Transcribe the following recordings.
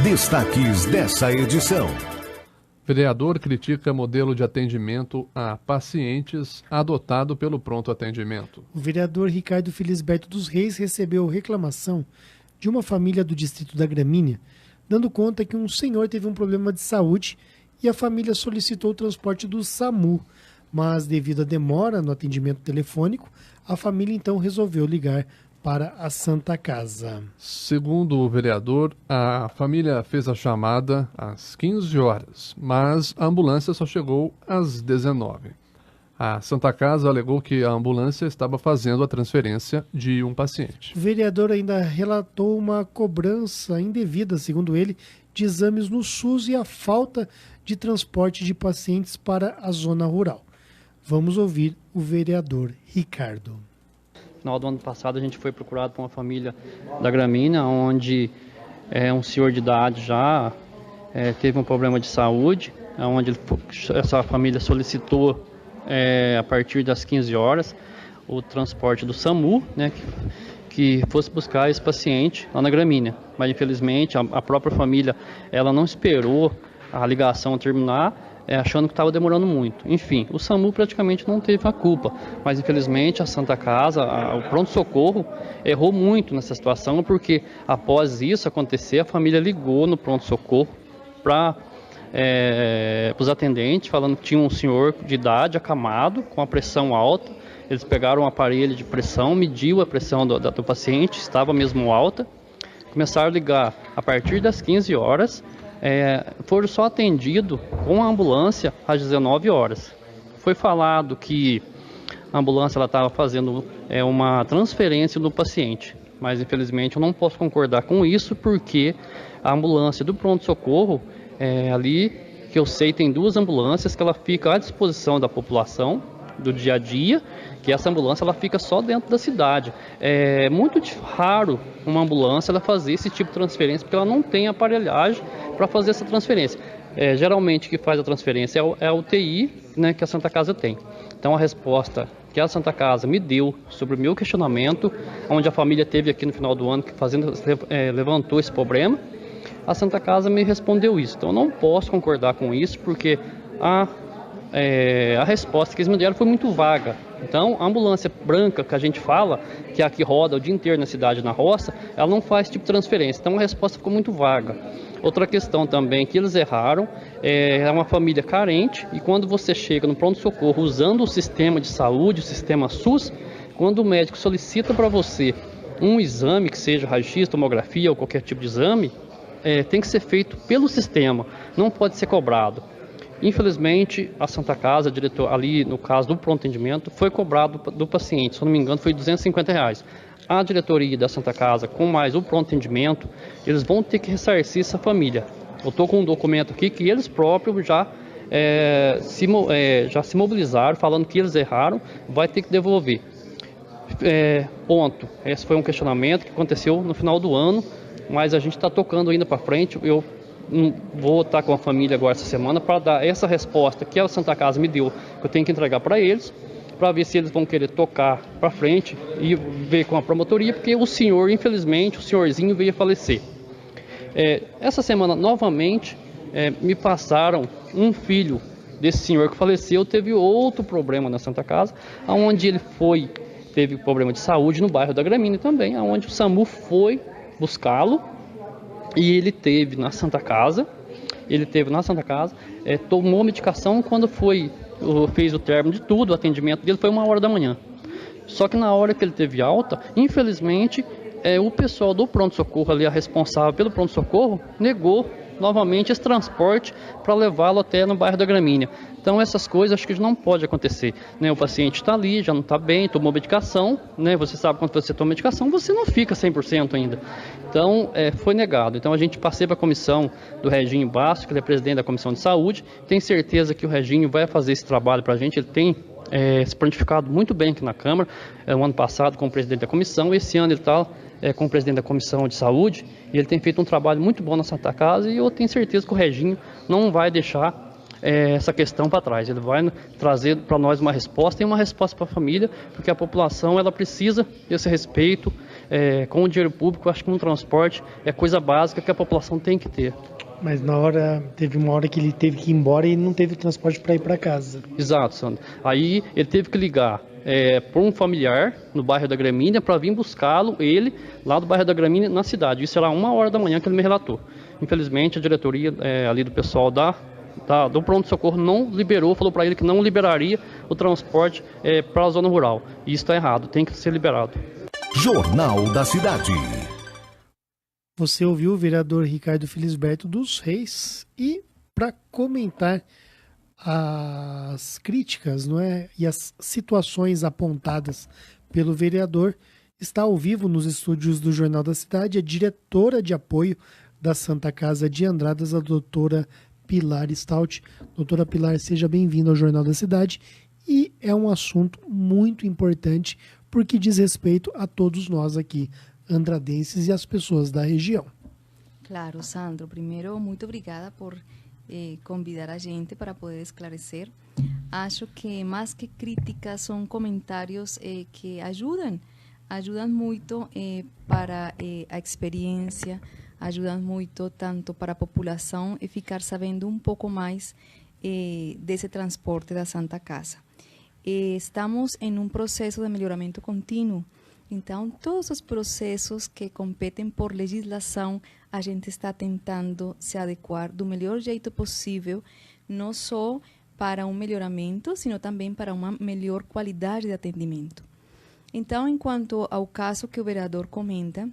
Destaques dessa edição. Vereador critica modelo de atendimento a pacientes adotado pelo Pronto Atendimento. O vereador Ricardo Felisberto dos Reis recebeu reclamação de uma família do distrito da Gramínea, dando conta que um senhor teve um problema de saúde e a família solicitou o transporte do SAMU. Mas, devido à demora no atendimento telefônico, a família então resolveu ligar para a Santa Casa. Segundo o vereador, a família fez a chamada às 15 horas, mas a ambulância só chegou às 19. A Santa Casa alegou que a ambulância estava fazendo a transferência de um paciente. O vereador ainda relatou uma cobrança indevida, segundo ele, de exames no SUS e a falta de transporte de pacientes para a zona rural. Vamos ouvir o vereador Ricardo. No final do ano passado a gente foi procurado por uma família da Gramínea, onde um senhor de idade já teve um problema de saúde, onde essa família solicitou a partir das 15 horas o transporte do SAMU, né, que fosse buscar esse paciente lá na Gramínea. Mas infelizmente a própria família ela não esperou a ligação terminar, achando que estava demorando muito. Enfim, o SAMU praticamente não teve a culpa, mas infelizmente a Santa Casa, o pronto-socorro, errou muito nessa situação, porque após isso acontecer, a família ligou no pronto-socorro para os atendentes, falando que tinha um senhor de idade acamado, com a pressão alta. Eles pegaram um aparelho de pressão, mediu a pressão do paciente, estava mesmo alta, começaram a ligar a partir das 15 horas, foram só atendidos com a ambulância às 19 horas. Foi falado que a ambulância estava fazendo uma transferência do paciente, mas infelizmente eu não posso concordar com isso, porque a ambulância do pronto-socorro, ali que eu sei, tem 2 ambulâncias que ela fica à disposição da população do dia a dia, que essa ambulância ela fica só dentro da cidade. É muito raro uma ambulância ela fazer esse tipo de transferência, porque ela não tem aparelhagem para fazer essa transferência. Geralmente que faz a transferência é a UTI, né, que a Santa Casa tem. Então a resposta que a Santa Casa me deu sobre o meu questionamento, onde a família teve aqui no final do ano, que levantou esse problema, a Santa Casa me respondeu isso. Então eu não posso concordar com isso, porque a resposta que eles me deram foi muito vaga. Então, a ambulância branca que a gente fala, que é a que roda o dia inteiro na cidade, na roça, ela não faz tipo de transferência. Então, a resposta ficou muito vaga. Outra questão também que eles erraram, é uma família carente, e quando você chega no pronto-socorro usando o sistema de saúde, o sistema SUS, quando o médico solicita para você um exame, que seja raio-x, tomografia ou qualquer tipo de exame, tem que ser feito pelo sistema, não pode ser cobrado. Infelizmente, a Santa Casa, diretor, ali no caso do pronto atendimento, foi cobrado do paciente, se eu não me engano foi R$250. A diretoria da Santa Casa, com mais o pronto atendimento, eles vão ter que ressarcir essa família. Eu estou com um documento aqui que eles próprios já se mobilizaram, falando que eles erraram, vai ter que devolver. Ponto. Esse foi um questionamento que aconteceu no final do ano, mas a gente está tocando ainda para frente. Eu vou estar com a família agora essa semana para dar essa resposta que a Santa Casa me deu, que eu tenho que entregar para eles, para ver se eles vão querer tocar para frente e ver com a promotoria, porque o senhor, infelizmente, o senhorzinho veio a falecer. Essa semana, novamente, me passaram um filho desse senhor que faleceu, teve outro problema na Santa Casa, onde ele teve problema de saúde no bairro da Gramínea também, onde o SAMU foi buscá-lo. E ele teve na Santa Casa, tomou medicação. Quando fez o término de tudo, o atendimento dele foi 1h da manhã. Só que na hora que ele teve alta, infelizmente, o pessoal do pronto-socorro ali, a responsável pelo pronto-socorro, negou novamente esse transporte para levá-lo até no bairro da Gramínea. Então essas coisas acho que não pode acontecer, né? O paciente está ali, já não está bem, tomou medicação, né? Você sabe quando você toma medicação, você não fica 100% ainda. Então foi negado. Então a gente passei para a comissão do Reginho Basso, que ele é presidente da Comissão de Saúde. Tenho certeza que o Reginho vai fazer esse trabalho para a gente. Ele tem se prontificado muito bem aqui na Câmara, o ano passado como presidente da comissão, esse ano ele está como presidente da Comissão de Saúde, e ele tem feito um trabalho muito bom na Santa Casa, e eu tenho certeza que o Reginho não vai deixar essa questão para trás. Ele vai trazer para nós uma resposta, e uma resposta para a família, porque a população ela precisa desse respeito, com o dinheiro público, eu acho que um transporte é coisa básica que a população tem que ter. Mas teve uma hora que ele teve que ir embora e não teve transporte para ir para casa. Exato, Sandro. Aí ele teve que ligar por um familiar no bairro da Gramínea para vir buscá-lo, ele, lá do bairro da Gramínea, na cidade. Isso era 1h da manhã que ele me relatou. Infelizmente, a diretoria ali do pessoal do pronto-socorro não liberou, falou para ele que não liberaria o transporte para a zona rural. E isso está errado, tem que ser liberado. Jornal da Cidade. Você ouviu o vereador Ricardo Felisberto dos Reis e para comentar as críticas, não é, e as situações apontadas pelo vereador, está ao vivo nos estúdios do Jornal da Cidade a diretora de apoio da Santa Casa de Andradas, a doutora Pilar Stout. Doutora Pilar, seja bem-vinda ao Jornal da Cidade, e é um assunto muito importante porque diz respeito a todos nós aqui, andradenses e as pessoas da região. Claro, Sandro. Primeiro, muito obrigada por convidar a gente para poder esclarecer. Acho que mais que críticas são comentários que ajudam muito para a experiência, ajudam muito tanto para a população e ficar sabendo um pouco mais desse transporte da Santa Casa. Estamos em um processo de melhoramento contínuo. Então, todos os processos que competem por legislação, a gente está tentando se adequar do melhor jeito possível, não só para um melhoramento, sino também para uma melhor qualidade de atendimento. Então, enquanto ao caso que o vereador comenta,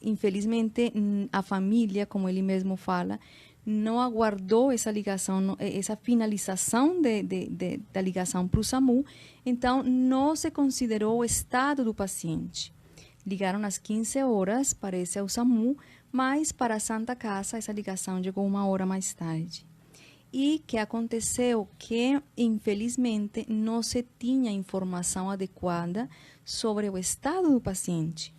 infelizmente, a família, como ele mesmo fala, não aguardou essa ligação, essa finalização da ligação para o SAMU, então não se considerou o estado do paciente. Ligaram às 15 horas, parece ao SAMU, mas para a Santa Casa essa ligação chegou 1 hora mais tarde. E que aconteceu que, infelizmente, não se tinha informação adequada sobre o estado do paciente.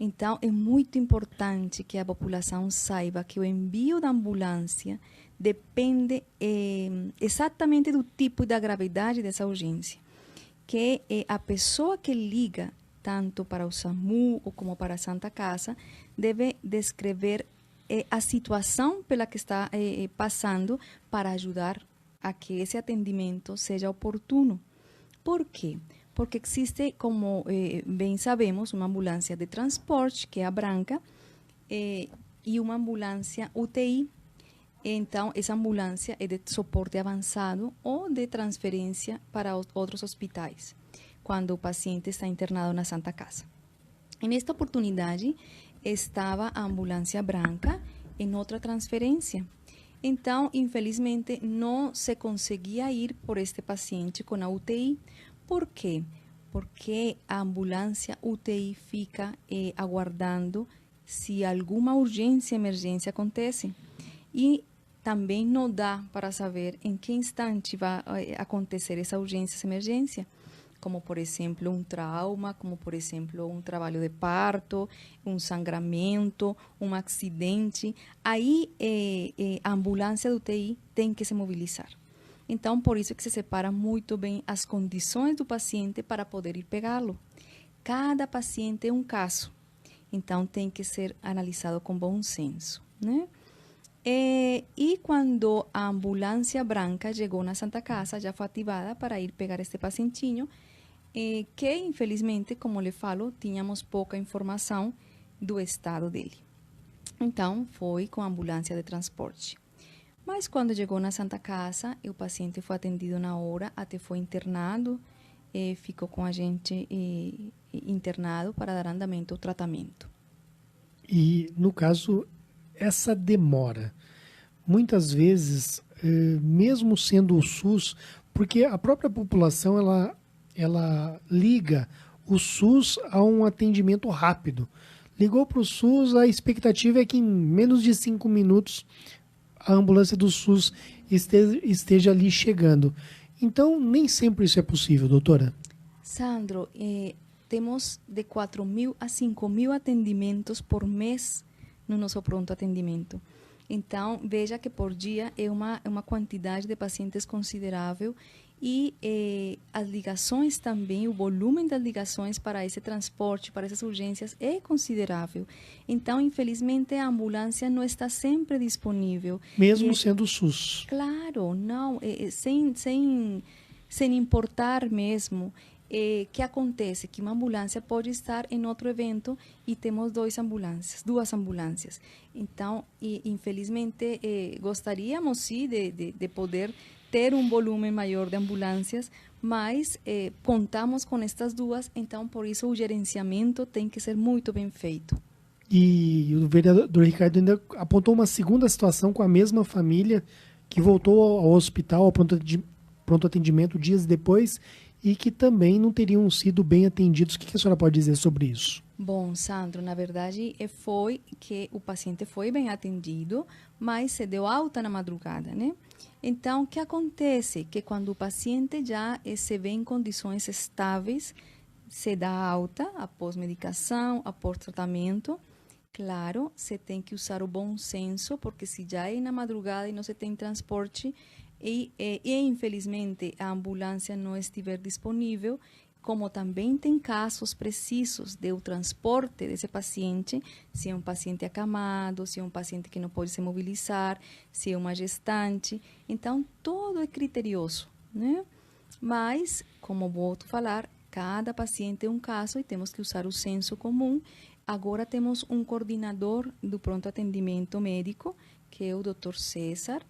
Então, é muito importante que a população saiba que o envio da ambulância depende exatamente do tipo e da gravidade dessa urgência. Que a pessoa que liga, tanto para o SAMU ou como para a Santa Casa, deve descrever a situação pela que está passando para ajudar a que esse atendimento seja oportuno. Por quê? Porque existe, como bem sabemos, uma ambulância de transporte, que é a branca, e uma ambulância UTI. Então, essa ambulância é de suporte avançado ou de transferência para outros hospitais, quando o paciente está internado na Santa Casa. Nesta oportunidade, estava a ambulância branca em outra transferência. Então, infelizmente, não se conseguia ir por este paciente com a UTI. Por quê? Porque a ambulância UTI fica aguardando se alguma urgência, emergência acontece. E também não dá para saber em que instante vai acontecer essa urgência, essa emergência. Como, por exemplo, um trauma, como, por exemplo, um trabalho de parto, um sangramento, um acidente. Aí, a ambulância do UTI tem que se mobilizar. Então, por isso que se separa muito bem as condições do paciente para poder ir pegá-lo. Cada paciente é um caso, então tem que ser analisado com bom senso, né? E quando a ambulância branca chegou na Santa Casa, já foi ativada para ir pegar este pacientinho, que infelizmente, como lhe falo, tínhamos pouca informação do estado dele. Então, foi com a ambulância de transporte. Mas quando chegou na Santa Casa, o paciente foi atendido na hora, até foi internado, ficou com a gente internado para dar andamento ao tratamento. E, no caso, essa demora, muitas vezes, mesmo sendo o SUS, porque a própria população, ela liga o SUS a um atendimento rápido. Ligou para o SUS, a expectativa é que em menos de 5 minutos a ambulância do SUS esteja ali chegando. Então, nem sempre isso é possível, doutora. Sandro, temos de 4.000 a 5.000 atendimentos por mês no nosso pronto atendimento. Então, veja que por dia é uma quantidade de pacientes considerável e as ligações também, o volume das ligações para esse transporte, para essas urgências é considerável. Então, infelizmente, a ambulância não está sempre disponível. Mesmo sendo o SUS. Claro, não, sem importar mesmo. Que acontece? Que uma ambulância pode estar em outro evento e temos duas ambulâncias. Então, infelizmente, gostaríamos sim de poder ter um volume maior de ambulâncias, mas contamos com estas duas, então por isso o gerenciamento tem que ser muito bem feito. E o vereador Ricardo ainda apontou uma segunda situação com a mesma família que voltou ao hospital, ao pronto atendimento dias depois e que também não teriam sido bem atendidos. O que a senhora pode dizer sobre isso? Bom, Sandro, na verdade foi que o paciente foi bem atendido, mas se deu alta na madrugada, né? Então, o que acontece? Que quando o paciente já se vê em condições estáveis, se dá alta após medicação, após tratamento. Claro, você tem que usar o bom senso, porque se já é na madrugada e não se tem transporte e infelizmente a ambulância não estiver disponível, como também tem casos precisos de o transporte desse paciente, se é um paciente acamado, se é um paciente que não pode se mobilizar, se é uma gestante. Então, tudo é criterioso, né? Mas, como volto a falar, cada paciente é um caso e temos que usar o senso comum. Agora temos um coordenador do pronto atendimento médico, que é o Dr. César,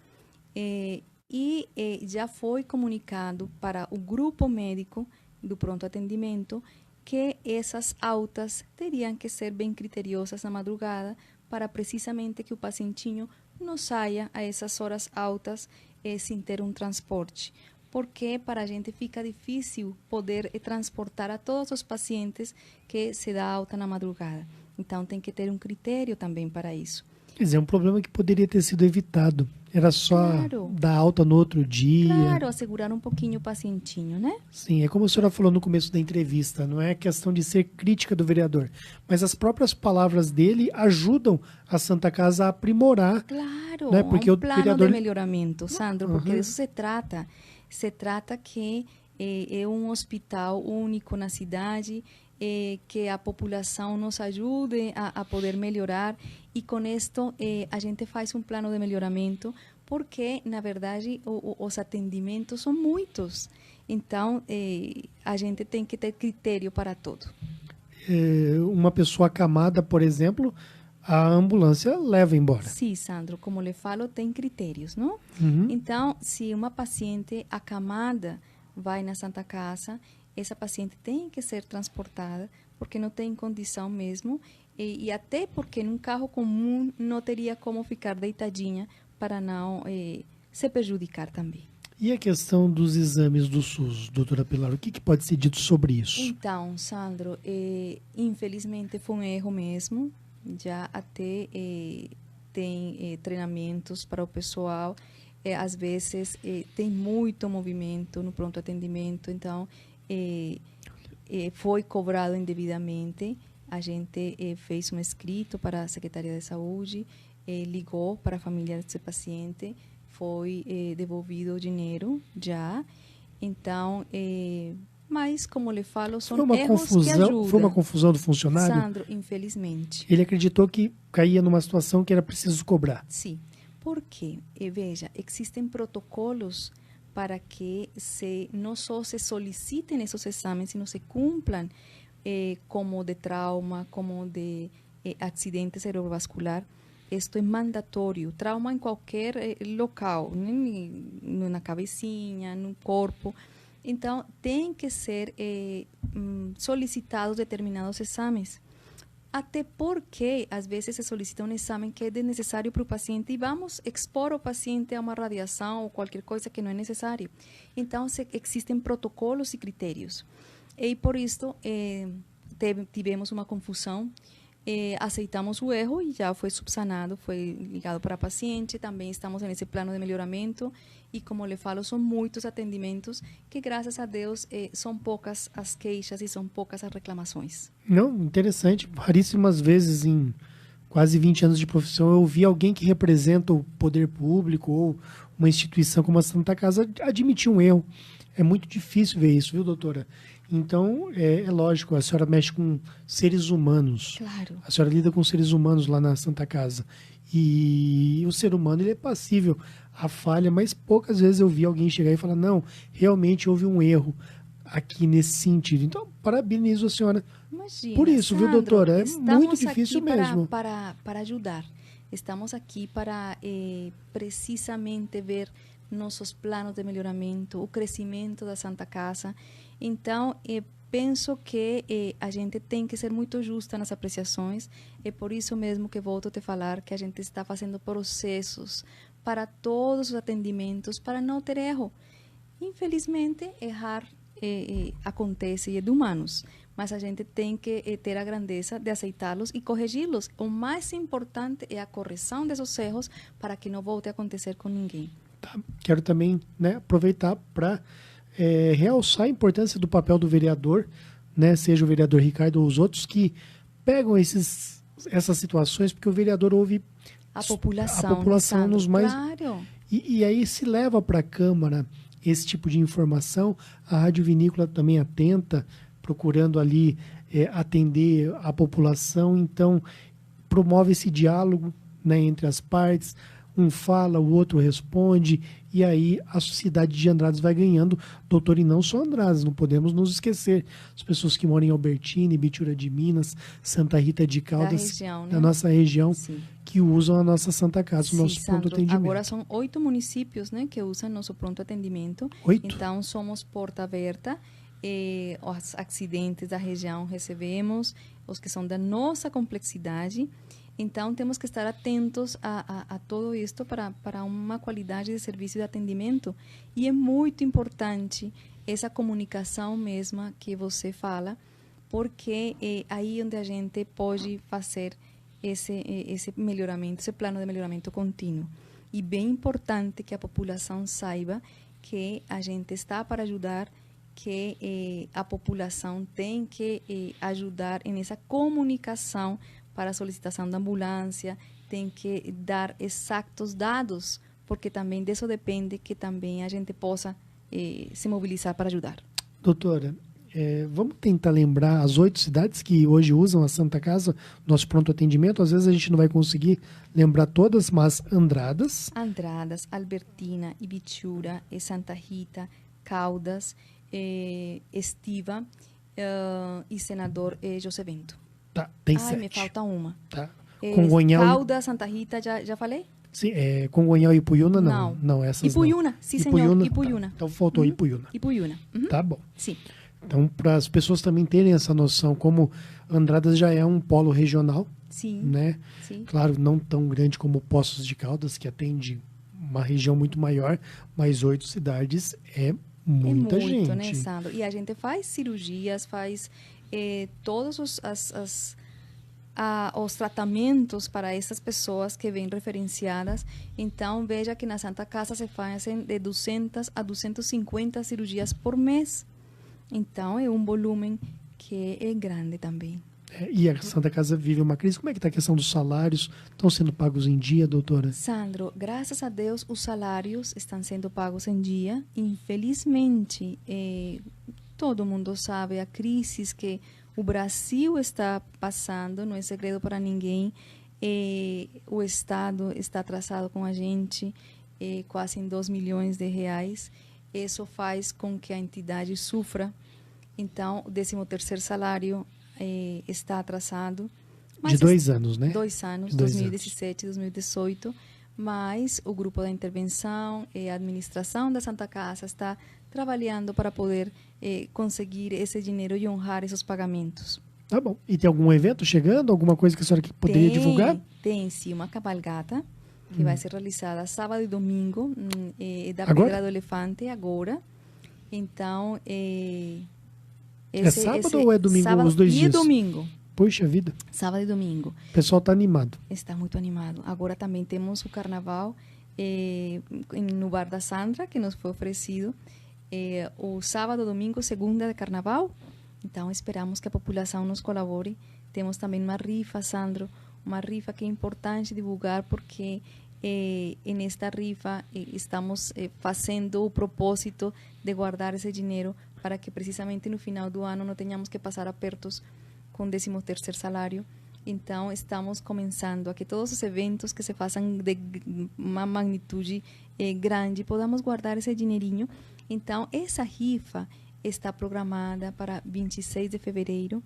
e já foi comunicado para o grupo médico do pronto atendimento que essas altas teriam que ser bem criteriosas na madrugada para precisamente que o pacientinho não saia a essas horas altas sem ter um transporte. Porque para a gente fica difícil poder transportar a todos os pacientes que se dá alta na madrugada. Então tem que ter um critério também para isso. Quer dizer, é um problema que poderia ter sido evitado. Era só dar alta no outro dia. Claro, assegurar um pouquinho o pacientinho, né? Sim, é como a senhora falou no começo da entrevista, não é questão de ser crítica do vereador, mas as próprias palavras dele ajudam a Santa Casa a aprimorar. Claro, né? Porque um o plano vereador... de melhoramento, Sandro, porque disso se trata. Se trata que é um hospital único na cidade, que a população nos ajude a poder melhorar e com isto a gente faz um plano de melhoramento porque, na verdade, os atendimentos são muitos. Então, a gente tem que ter critério para tudo. Uma pessoa acamada, por exemplo, a ambulância leva embora. Sim, Sandro, como lhe falo, tem critérios, não? Uhum. Então, se uma paciente acamada vai na Santa Casa, essa paciente tem que ser transportada, porque não tem condição mesmo, e até porque num carro comum não teria como ficar deitadinha para não se prejudicar também. E a questão dos exames do SUS, doutora Pilar, o que pode ser dito sobre isso? Então, Sandro, infelizmente foi um erro mesmo, já até tem treinamentos para o pessoal, às vezes tem muito movimento no pronto atendimento, então foi cobrado indevidamente. A gente fez um escrito para a Secretaria de Saúde, ligou para a família desse paciente, foi devolvido o dinheiro já. Então, mas como lhe falo, são erros que ajudam. Foi uma confusão do funcionário? Sandro, infelizmente. Ele acreditou que caía numa situação que era preciso cobrar. Sim. Por quê? Veja, existem protocolos para que não só se solicitem esses exames, sino se cumpram, como de trauma, como de acidente cerebrovascular. Isto é mandatório. Trauma em qualquer local, na cabecinha, no corpo. Então, tem que ser solicitados determinados exames. Até porque, às vezes, se solicita um exame que é desnecessário para o paciente e vamos expor o paciente a uma radiação ou qualquer coisa que não é necessário. Então, existem protocolos e critérios. E, por isso, tivemos uma confusão, aceitamos o erro e já foi subsanado, foi ligado para o paciente. Também estamos nesse plano de melhoramento e, como lhe falo, são muitos atendimentos que, graças a Deus, são poucas as queixas e são poucas as reclamações. Não, interessante. Raríssimas vezes em quase 20 anos de profissão, eu vi alguém que representa o poder público ou uma instituição como a Santa Casa admitir um erro. É muito difícil ver isso, viu, doutora? Então, é lógico, a senhora mexe com seres humanos. Claro. A senhora lida com seres humanos lá na Santa Casa. E o ser humano, ele é passível à falha, mas poucas vezes eu vi alguém chegar e falar, não, realmente houve um erro aqui nesse sentido. Então, parabenizo a senhora Imagina, por isso, viu, Sandro, doutora? É estamos muito difícil aqui para, mesmo. para ajudar. Estamos aqui para precisamente ver nossos planos de melhoramento, o crescimento da Santa Casa. Então, penso que a gente tem que ser muito justa nas apreciações. É por isso mesmo que volto a te falar que a gente está fazendo processos para todos os atendimentos, para não ter erro. Infelizmente, errar acontece e é de humanos, mas a gente tem que ter a grandeza de aceitá-los e corrigi-los. O mais importante é a correção desses erros para que não volte a acontecer com ninguém. Tá? Quero também, né, aproveitar para realçar a importância do papel do vereador, né, seja o vereador Ricardo ou os outros, que pegam essas situações, porque o vereador ouve a população Sandro, nos mais... Claro. E aí se leva para a Câmara esse tipo de informação. A Rádio Vinícola também atenta, procurando ali atender a população. Então, promove esse diálogo, né, entre as partes. Um fala, o outro responde, e aí a sociedade de Andradas vai ganhando, doutor, e não só Andradas, não podemos nos esquecer. As pessoas que moram em Albertina, Ibitura de Minas, Santa Rita de Caldas, região, né? da nossa região, Sim. que usam a nossa Santa Casa, o nosso pronto Sandro, atendimento. agora são 8 municípios, né, que usam nosso pronto atendimento. 8? Então, somos porta aberta. Os acidentes da região recebemos, os que são da nossa complexidade. Então, temos que estar atentos a tudo isto para uma qualidade de serviço e de atendimento. E é muito importante essa comunicação mesma que você fala, porque é aí onde a gente pode fazer esse melhoramento, esse plano de melhoramento contínuo. E bem importante que a população saiba que a gente está para ajudar, que a população tem que ajudar nessa comunicação para a solicitação da ambulância, tem que dar exatos dados, porque também disso depende que também a gente possa se mobilizar para ajudar. Doutora, vamos tentar lembrar as 8 cidades que hoje usam a Santa Casa, nosso pronto atendimento. Às vezes a gente não vai conseguir lembrar todas, mas Andradas, Albertina, Ibitura, Santa Rita, Caldas, Estiva e Senador José Bento. tá, tem Ai, 7. me falta uma. Tá. Congonhal, Caldas, Santa Rita, já falei? sim, Congonhal e Ipuiuna, não. Não, essas Ipuiuna, não. sim, senhor. Tá. Ipuiuna. Então faltou Ipuiuna. Ipuiuna. Uhum. Tá bom. Sim. Então, para as pessoas também terem essa noção, como Andradas já é um polo regional, Sim. né? Sim. Claro, não tão grande como Poços de Caldas, que atende uma região muito maior, mas 8 cidades é muita gente. É muito, né, Sandro? E a gente faz cirurgias, faz todos os tratamentos para essas pessoas que vêm referenciadas. Então, veja que na Santa Casa se fazem de 200 a 250 cirurgias por mês. Então, é um volume que é grande também. E a Santa Casa vive uma crise. Como é que está a questão dos salários? Estão sendo pagos em dia, doutora? Sandro, graças a Deus, os salários estão sendo pagos em dia. Infelizmente, todo mundo sabe a crise que o Brasil está passando, não é segredo para ninguém. O Estado está atrasado com a gente, quase em 2 milhões de reais. Isso faz com que a entidade sofra. Então, o 13º salário está atrasado. De 2 anos, né? 2 anos, 2017 e 2018. Mas o grupo da intervenção e a administração da Santa Casa está trabalhando para poder conseguir esse dinheiro e honrar esses pagamentos. Tá bom. E tem algum evento chegando? Alguma coisa que a senhora poderia divulgar? Tem sim, uma cavalgata que vai ser realizada sábado e domingo da Agora? Pedra do Elefante, agora. Então, É sábado ou é domingo, sábado os 2 dias? E domingo. Puxa vida. Sábado e domingo. O pessoal está animado. Está muito animado. Agora também temos o carnaval no Bar da Sandra, que nos foi oferecido. O sábado, domingo, segunda de carnaval. Então, esperamos que a população nos colabore. Temos também uma rifa, Sandro, uma rifa que é importante divulgar porque nesta rifa estamos fazendo o propósito de guardar esse dinheiro para que precisamente no final do ano não tenhamos que passar apertos com o 13º salário. Então, estamos começando a que todos os eventos que se façam de uma magnitude grande, podamos guardar esse dinheirinho. Então, essa rifa está programada para 26 de fevereiro.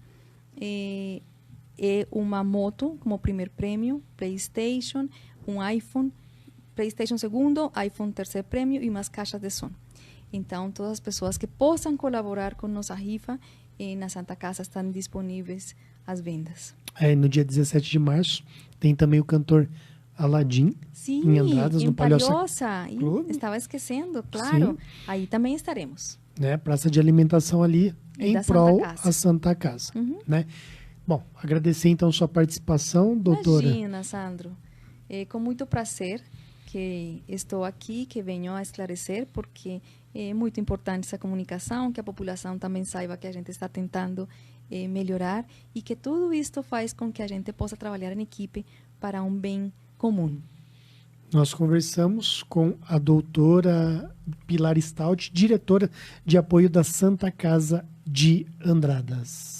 Uma moto como primeiro prêmio, PlayStation, um iPhone, PlayStation segundo, iPhone terceiro prêmio e umas caixas de som. Então, todas as pessoas que possam colaborar com nossa rifa na Santa Casa estão disponíveis às vendas. No dia 17 de março tem também o cantor Aladim, Sim, em Andradas, no Palhoça Palhoça. Clube. Estava esquecendo, claro. Sim. Aí também estaremos. Né? Praça de alimentação ali em Da prol Santa Casa. à Santa Casa. Uhum. Né? Bom, agradecer então sua participação, doutora. Imagina, Sandro. Com muito prazer que estou aqui, que venho a esclarecer, porque é muito importante essa comunicação, que a população também saiba que a gente está tentando melhorar e que tudo isto faz com que a gente possa trabalhar em equipe para um bem comum. Nós conversamos com a doutora Pilar Stout, diretora de apoio da Santa Casa de Andradas.